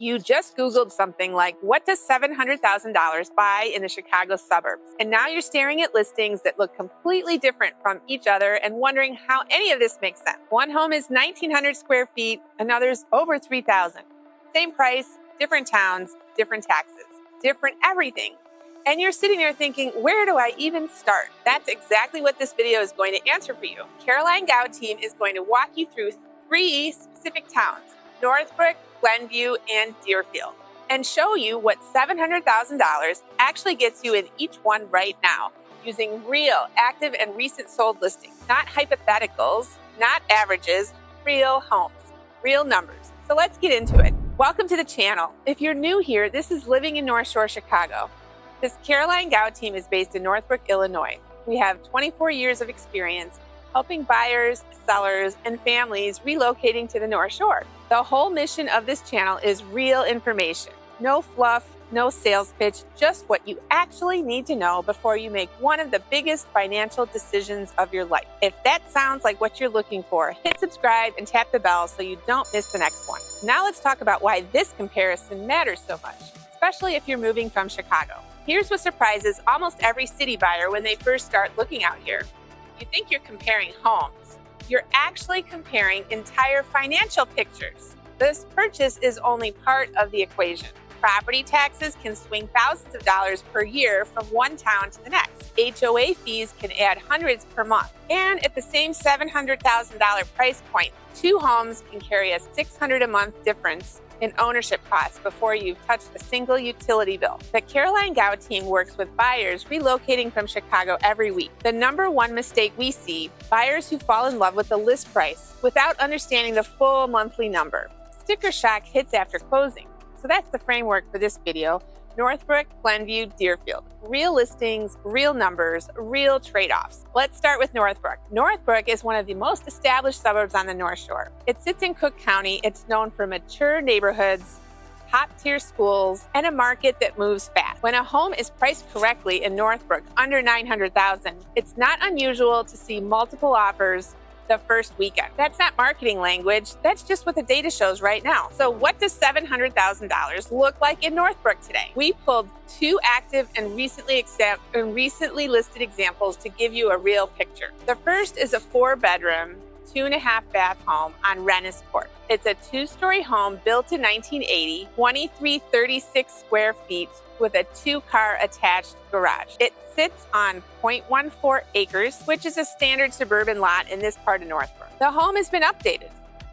You just Googled something like, what does $700,000 buy in the Chicago suburbs? And now you're staring at listings that look completely different from each other and wondering how any of this makes sense. One home is 1,900 square feet, another's over 3,000. Same price, different towns, different taxes, different everything. And you're sitting there thinking, where do I even start? That's exactly what this video is going to answer for you. Caroline Gau team is going to walk you through 3 specific towns, Northbrook, Glenview, and Deerfield, and show you what $700,000 actually gets you in each one right now, using real, active, and recent sold listings. Not hypotheticals, not averages, real homes, real numbers. So let's get into it. Welcome to the channel. If you're new here, this is Living in North Shore, Chicago. This Caroline Gau team is based in Northbrook, Illinois. We have 24 years of experience helping buyers, sellers, and families relocating to the North Shore. The whole mission of this channel is real information. No fluff, no sales pitch, just what you actually need to know before you make one of the biggest financial decisions of your life. If that sounds like what you're looking for, hit subscribe and tap the bell so you don't miss the next one. Now let's talk about why this comparison matters so much, especially if you're moving from Chicago. Here's what surprises almost every city buyer when they first start looking out here. You think you're comparing homes. You're actually comparing entire financial pictures. This purchase is only part of the equation. Property taxes can swing thousands of dollars per year from one town to the next. HOA fees can add hundreds per month. And at the same $700,000 price point, 2 homes can carry a $600 a month difference in ownership costs before you've touched a single utility bill. The Caroline Gau team works with buyers relocating from Chicago every week. The number one mistake we see, buyers who fall in love with the list price without understanding the full monthly number. Sticker shock hits after closing. So that's the framework for this video. Northbrook, Glenview, Deerfield. Real listings, real numbers, real trade-offs. Let's start with Northbrook. Northbrook is one of the most established suburbs on the North Shore. It sits in Cook County. It's known for mature neighborhoods, top-tier schools, and a market that moves fast. When a home is priced correctly in Northbrook under $900,000, it's not unusual to see multiple offers the first weekend. That's not marketing language. That's just what the data shows right now. So what does $700,000 look like in Northbrook today? We pulled 2 active and recently listed examples to give you a real picture. The first is a 4-bedroom, 2.5-bath home on Rennis Court. It's a 2-story home built in 1980, 2336 square feet with a 2-car attached garage. It sits on 0.14 acres, which is a standard suburban lot in this part of Northbrook. The home has been updated.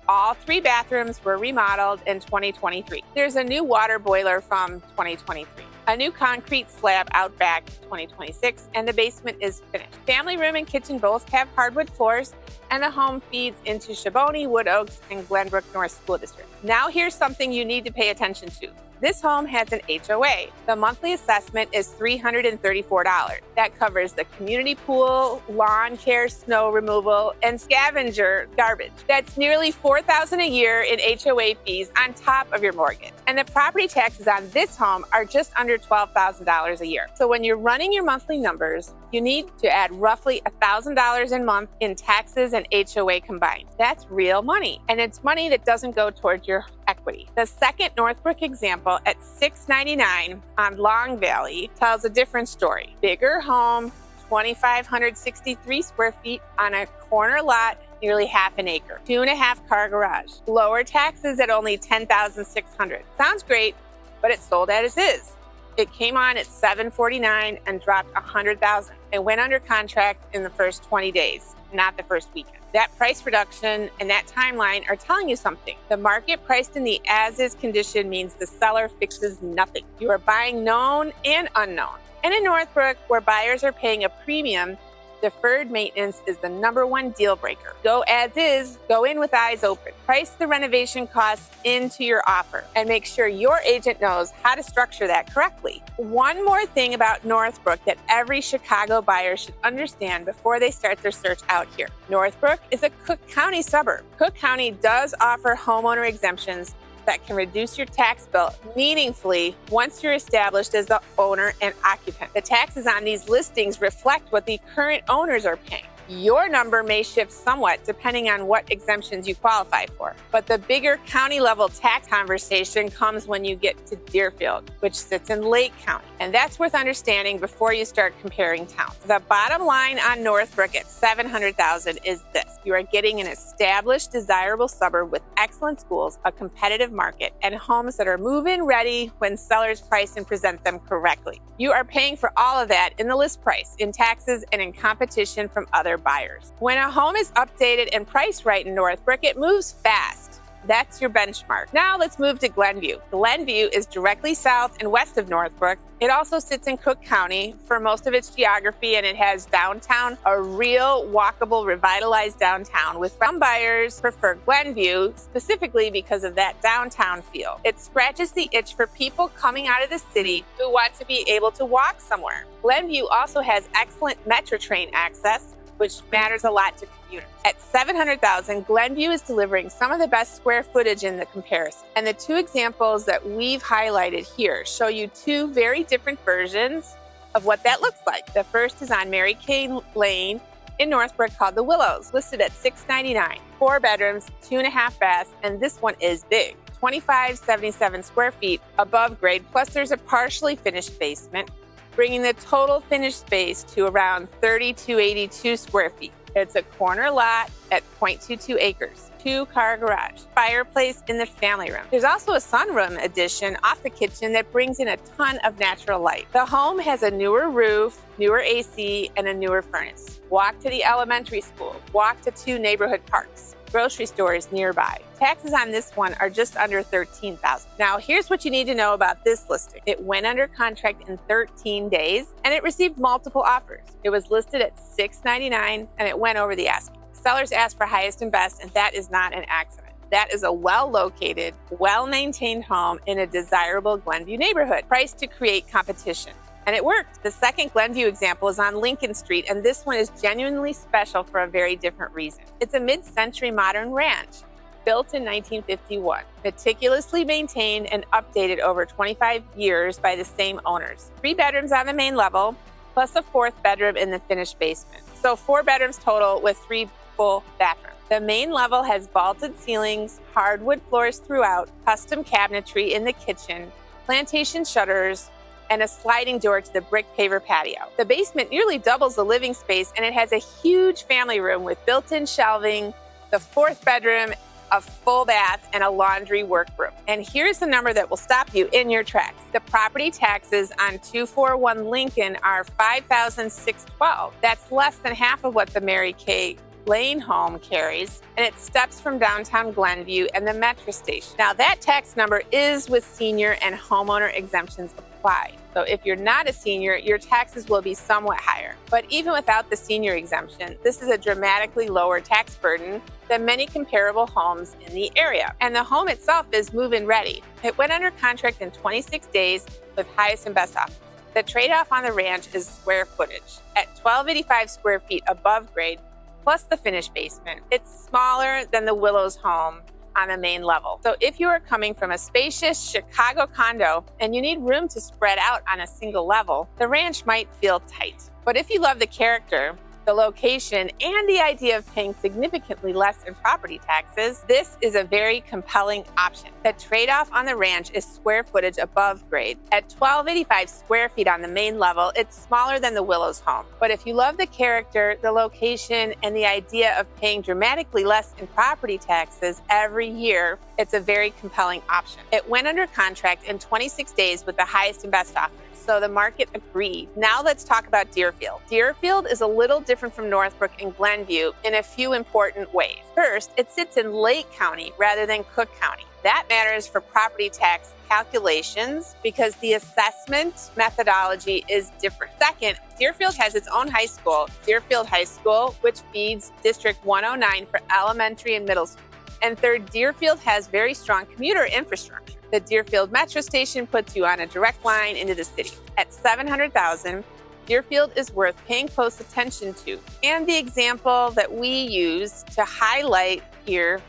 All 3 bathrooms were remodeled in 2023. There's a new water boiler from 2023. A new concrete slab out back 2026, and the basement is finished. Family room and kitchen both have hardwood floors, and the home feeds into Shaboney, Wood Oaks, and Glenbrook North School District. Now here's something you need to pay attention to. This home has an HOA. The monthly assessment is $334. That covers the community pool, lawn care, snow removal, and scavenger garbage. That's nearly $4,000 a year in HOA fees on top of your mortgage. And the property taxes on this home are just under $12,000 a year. So when you're running your monthly numbers, you need to add roughly $1,000 a month in taxes and HOA combined. That's real money, and it's money that doesn't go towards your equity. The second Northbrook example at $699 on Long Valley tells a different story. Bigger home, 2,563 square feet on a corner lot, nearly half an acre, 2.5-car garage. Lower taxes at only $10,600. Sounds great, but it's sold as is. It came on at $749 and dropped $100,000. It went under contract in the first 20 days, not the first weekend. That price reduction and that timeline are telling you something. The market priced in the as-is condition means the seller fixes nothing. You are buying known and unknown. And in Northbrook, where buyers are paying a premium, deferred maintenance is the #1 deal breaker. Go as is, go in with eyes open. Price the renovation costs into your offer and make sure your agent knows how to structure that correctly. One more thing about Northbrook that every Chicago buyer should understand before they start their search out here. Northbrook is a Cook County suburb. Cook County does offer homeowner exemptions that can reduce your tax bill meaningfully once you're established as the owner and occupant. The taxes on these listings reflect what the current owners are paying. Your number may shift somewhat depending on what exemptions you qualify for. But the bigger county level tax conversation comes when you get to Deerfield, which sits in Lake County. And that's worth understanding before you start comparing towns. The bottom line on Northbrook at $700,000 is this. You are getting an established, desirable suburb with excellent schools, a competitive market, and homes that are move-in ready when sellers price and present them correctly. You are paying for all of that in the list price, in taxes, and in competition from other buyers. When a home is updated and priced right in Northbrook, it moves fast. That's your benchmark. Now let's move to Glenview. Glenview is directly south and west of Northbrook. It also sits in Cook County for most of its geography, and it has downtown, a real walkable, revitalized downtown, with some buyers prefer Glenview specifically because of that downtown feel. It scratches the itch for people coming out of the city who want to be able to walk somewhere. Glenview also has excellent Metro train access, which matters a lot to commuters. At $700,000, Glenview is delivering some of the best square footage in the comparison. And the two examples that we've highlighted here show you two very different versions of what that looks like. The first is on Mary Kay Lane in Northbrook, called The Willows, listed at $699. 4 bedrooms, 2.5 baths, and this one is big. 2,577 square feet above grade, plus there's a partially finished basement, bringing the total finished space to around 3,282 square feet. It's a corner lot at 0.22 acres, 2-car garage, fireplace in the family room. There's also a sunroom addition off the kitchen that brings in a ton of natural light. The home has a newer roof, newer AC, and a newer furnace. Walk to the elementary school, walk to 2 neighborhood parks, grocery stores nearby. Taxes on this one are just under $13,000. Now, here's what you need to know about this listing. It went under contract in 13 days, and it received multiple offers. It was listed at $699, and it went over the asking. Sellers asked for highest and best, and that is not an accident. That is a well-located, well-maintained home in a desirable Glenview neighborhood, priced to create competition. And it worked. The second Glenview example is on Lincoln Street, and this one is genuinely special for a very different reason. It's a mid-century modern ranch, built in 1951, meticulously maintained and updated over 25 years by the same owners. 3 bedrooms on the main level, plus a 4th bedroom in the finished basement. So 4 bedrooms total with 3 full bathrooms. The main level has vaulted ceilings, hardwood floors throughout, custom cabinetry in the kitchen, plantation shutters, and a sliding door to the brick paver patio. The basement nearly doubles the living space, and it has a huge family room with built-in shelving, the 4th bedroom, a full bath, and a laundry workroom. And here's the number that will stop you in your tracks. The property taxes on 241 Lincoln are $5,612. That's less than half of what the Mary Kay Lane home carries, and it steps from downtown Glenview and the metro station. Now, that tax number is with senior and homeowner exemptions apply. So if you're not a senior, your taxes will be somewhat higher. But even without the senior exemption, this is a dramatically lower tax burden than many comparable homes in the area. And the home itself is move-in ready. It went under contract in 26 days with highest and best offers. The trade-off on the ranch is square footage. At 1,285 square feet above grade, plus the finished basement, it's smaller than the Willows home on the main level. So if you are coming from a spacious Chicago condo and you need room to spread out on a single level, the ranch might feel tight. But if you love the character, the location, and the idea of paying significantly less in property taxes, this is a very compelling option. The trade-off on the ranch is square footage above grade. At 1,285 square feet on the main level, it's smaller than the Willows home. But if you love the character, the location, and the idea of paying dramatically less in property taxes every year, it's a very compelling option. It went under contract in 26 days with the highest and best offers. So the market agreed. Now let's talk about Deerfield. Deerfield is a little different from Northbrook and Glenview in a few important ways. First, it sits in Lake County rather than Cook County. That matters for property tax calculations because the assessment methodology is different. Second, Deerfield has its own high school, Deerfield High School, which feeds District 109 for elementary and middle school. And third, Deerfield has very strong commuter infrastructure. The Deerfield Metro Station puts you on a direct line into the city. At $700,000, Deerfield is worth paying close attention to. And the example that we use to highlight here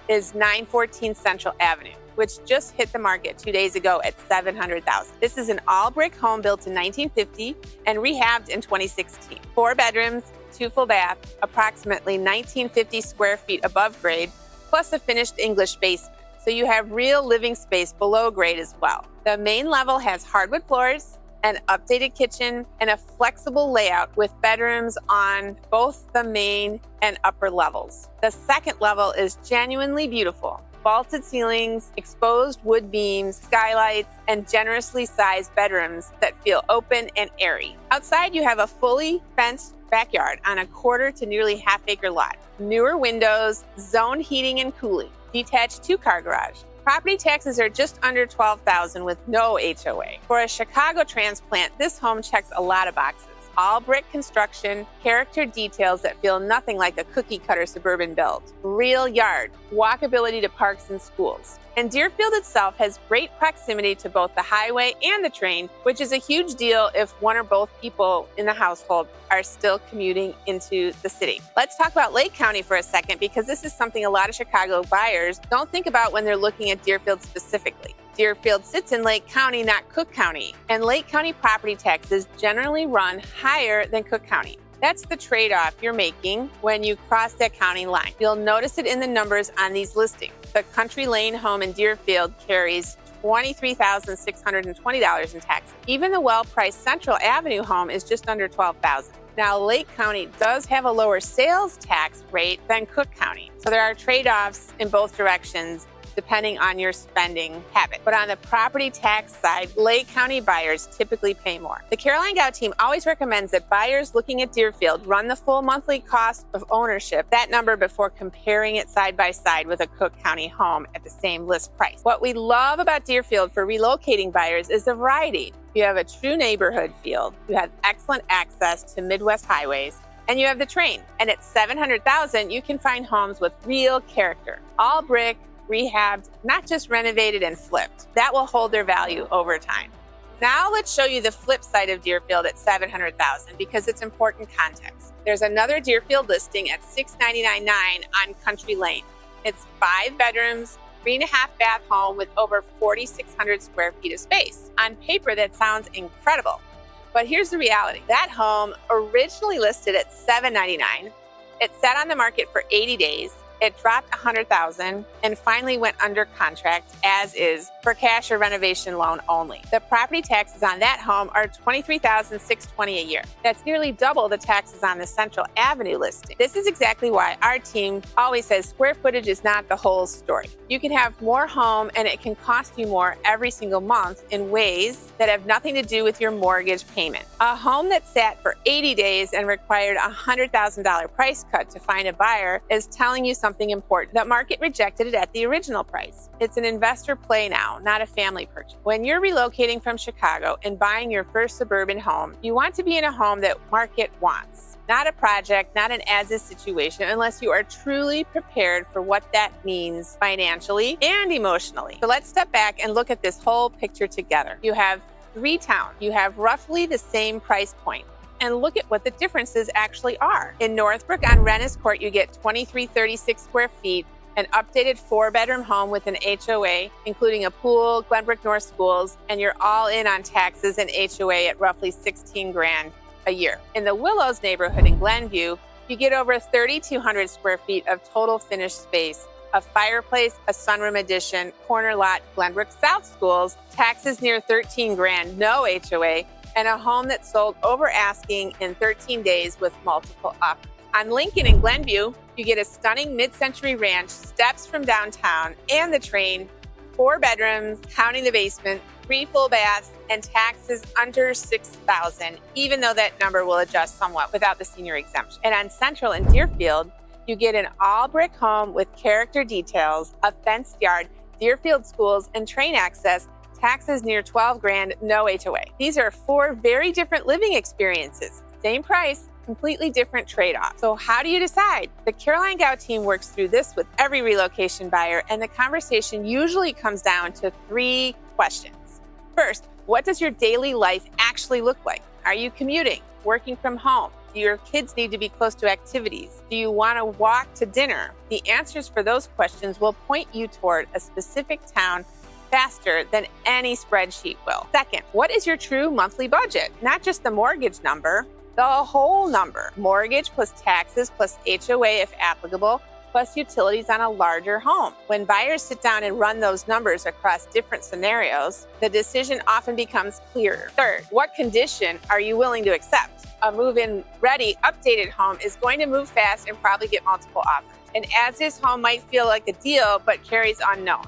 is 914 Central Avenue, which just hit the market 2 days ago at $700,000. This is an all-brick home built in 1950 and rehabbed in 2016. 4 bedrooms, 2 full bath, approximately 1950 square feet above grade, plus a finished English basement. So you have real living space below grade as well. The main level has hardwood floors, an updated kitchen, and a flexible layout with bedrooms on both the main and upper levels. The second level is genuinely beautiful. Vaulted ceilings, exposed wood beams, skylights, and generously sized bedrooms that feel open and airy. Outside, you have a fully fenced backyard on a quarter to nearly half-acre lot. Newer windows, zone heating and cooling, detached 2-car garage. Property taxes are just under $12,000 with no HOA. For a Chicago transplant, this home checks a lot of boxes. All brick construction, character details that feel nothing like a cookie-cutter suburban build. Real yard, walkability to parks and schools. And Deerfield itself has great proximity to both the highway and the train, which is a huge deal if one or both people in the household are still commuting into the city. Let's talk about Lake County for a second, because this is something a lot of Chicago buyers don't think about when they're looking at Deerfield specifically. Deerfield sits in Lake County, not Cook County, and Lake County property taxes generally run higher than Cook County. That's the trade-off you're making when you cross that county line. You'll notice it in the numbers on these listings. The Country Lane home in Deerfield carries $23,620 in taxes. Even the well-priced Central Avenue home is just under $12,000. Now, Lake County does have a lower sales tax rate than Cook County, so there are trade-offs in both directions depending on your spending habit. But on the property tax side, Lake County buyers typically pay more. The Caroline Gau team always recommends that buyers looking at Deerfield run the full monthly cost of ownership, that number, before comparing it side by side with a Cook County home at the same list price. What we love about Deerfield for relocating buyers is the variety. You have a true neighborhood feel, you have excellent access to Midwest highways, and you have the train. And at $700,000, you can find homes with real character, all brick, rehabbed, not just renovated and flipped. That will hold their value over time. Now let's show you the flip side of Deerfield at $700,000, because it's important context. There's another Deerfield listing at $699,900 on Country Lane. It's 5 bedrooms, 3.5 bath home with over 4,600 square feet of space. On paper, that sounds incredible. But here's the reality. That home originally listed at $799,000. It sat on the market for 80 days. It dropped $100,000 and finally went under contract as is for cash or renovation loan only. The property taxes on that home are $23,620 a year. That's nearly double the taxes on the Central Avenue listing. This is exactly why our team always says square footage is not the whole story. You can have more home and it can cost you more every single month in ways that have nothing to do with your mortgage payment. A home that sat for 80 days and required a $100,000 price cut to find a buyer is telling you something important. The market rejected it at the original price. It's an investor play now, not a family purchase. When you're relocating from Chicago and buying your first suburban home, you want to be in a home that market wants, not a project, not an as-is situation, unless you are truly prepared for what that means financially and emotionally. So let's step back and look at this whole picture together. You have 3 towns. You have roughly the same price point. And look at what the differences actually are. In Northbrook on Rennes Court, you get 2,336 square feet, an updated 4-bedroom home with an HOA, including a pool, Glenbrook North schools, and you're all in on taxes and HOA at roughly $16,000 a year. In the Willows neighborhood in Glenview, you get over 3,200 square feet of total finished space, a fireplace, a sunroom addition, corner lot, Glenbrook South schools, taxes near $13,000, no HOA, and a home that sold over asking in 13 days with multiple offers. On Lincoln in Glenview, you get a stunning mid-century ranch, steps from downtown and the train, 4 bedrooms, counting the basement, 3 full baths, and taxes under $6,000, even though that number will adjust somewhat without the senior exemption. And on Central in Deerfield, you get an all-brick home with character details, a fenced yard, Deerfield schools, and train access, taxes near $12,000, no HOA. These are 4 very different living experiences. Same price, completely different trade-off. So how do you decide? The Caroline Gau team works through this with every relocation buyer, and the conversation usually comes down to 3 questions. First, what does your daily life actually look like? Are you commuting, working from home? Do your kids need to be close to activities? Do you want to walk to dinner? The answers for those questions will point you toward a specific town faster than any spreadsheet will. Second, what is your true monthly budget? Not just the mortgage number, The whole number, mortgage plus taxes plus HOA if applicable, plus utilities on a larger home. When buyers sit down and run those numbers across different scenarios, the decision often becomes clearer. Third, what condition are you willing to accept? A move-in ready, updated home is going to move fast and probably get multiple offers. And as this home might feel like a deal, but carries unknowns.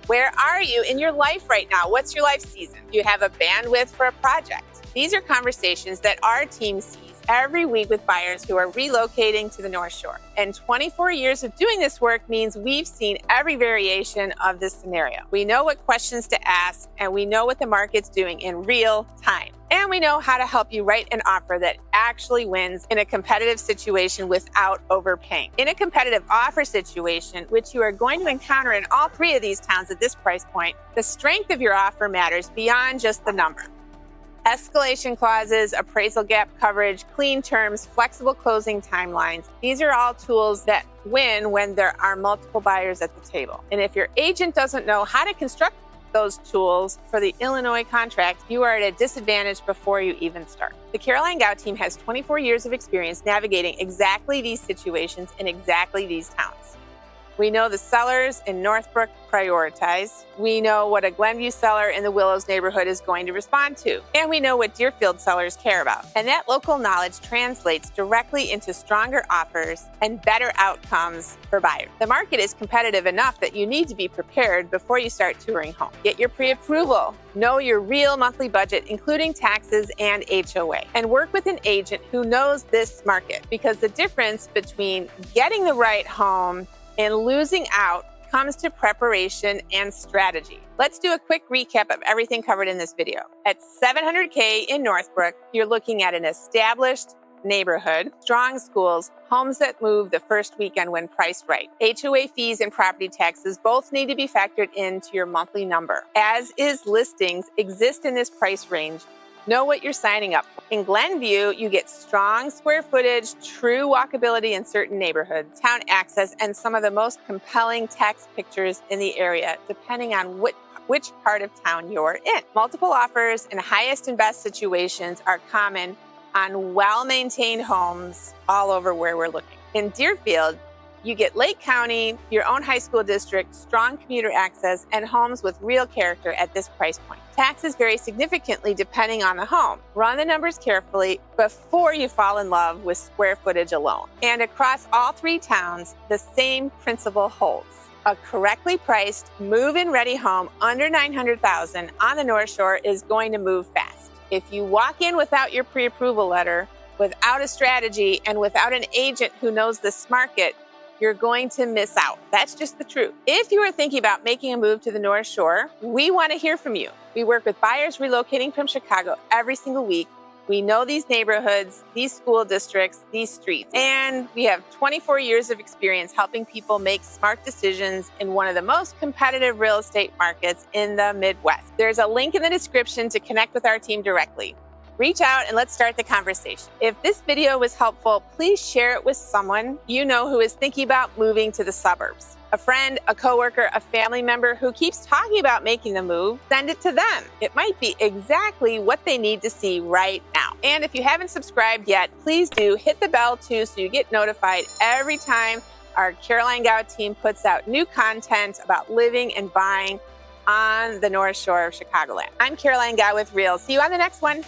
Where are you in your life right now? What's your life season? Do you have a bandwidth for a project? These are conversations that our team sees every week with buyers who are relocating to the North Shore. And 24 years of doing this work means we've seen every variation of this scenario. We know what questions to ask, and we know what the market's doing in real time. And we know how to help you write an offer that actually wins in a competitive situation without overpaying. In a competitive offer situation, which you are going to encounter in all three of these towns at this price point, the strength of your offer matters beyond just the number. Escalation clauses, appraisal gap coverage, clean terms, flexible closing timelines. These are all tools that win when there are multiple buyers at the table. And if your agent doesn't know how to construct those tools for the Illinois contract, you are at a disadvantage before you even start. The Caroline Gau team has 24 years of experience navigating exactly these situations in exactly these towns. We know the sellers in Northbrook prioritize. We know what a Glenview seller in the Willows neighborhood is going to respond to. And we know what Deerfield sellers care about. And that local knowledge translates directly into stronger offers and better outcomes for buyers. The market is competitive enough that you need to be prepared before you start touring home. Get your pre-approval. Know your real monthly budget, including taxes and HOA. And work with an agent who knows this market, because the difference between getting the right home and losing out comes to preparation and strategy. Let's do a quick recap of everything covered in this video. At $700K in Northbrook, you're looking at an established neighborhood, strong schools, homes that move the first weekend when priced right. HOA fees and property taxes both need to be factored into your monthly number. As is listings exist in this price range. Know what you're signing up for. In Glenview, you get strong square footage, true walkability in certain neighborhoods, town access, and some of the most compelling tax pictures in the area, depending on which part of town you're in. Multiple offers and highest and best situations are common on well-maintained homes all over where we're looking. In Deerfield, you get Lake County, your own high school district, strong commuter access, and homes with real character at this price point. Taxes vary significantly depending on the home. Run the numbers carefully before you fall in love with square footage alone. And across all three towns, the same principle holds. A correctly priced, move-in ready home under $900,000 on the North Shore is going to move fast. If you walk in without your pre-approval letter, without a strategy, and without an agent who knows this market, you're going to miss out. That's just the truth. If you are thinking about making a move to the North Shore, we want to hear from you. We work with buyers relocating from Chicago every single week. We know these neighborhoods, these school districts, these streets, and we have 24 years of experience helping people make smart decisions in one of the most competitive real estate markets in the Midwest. There's a link in the description to connect with our team directly. Reach out and let's start the conversation. If this video was helpful, please share it with someone you know who is thinking about moving to the suburbs. A friend, a coworker, a family member who keeps talking about making the move, send it to them. It might be exactly what they need to see right now. And if you haven't subscribed yet, please do hit the bell too so you get notified every time our Caroline Gau team puts out new content about living and buying on the North Shore of Chicagoland. I'm Caroline Gau with Real. See you on the next one.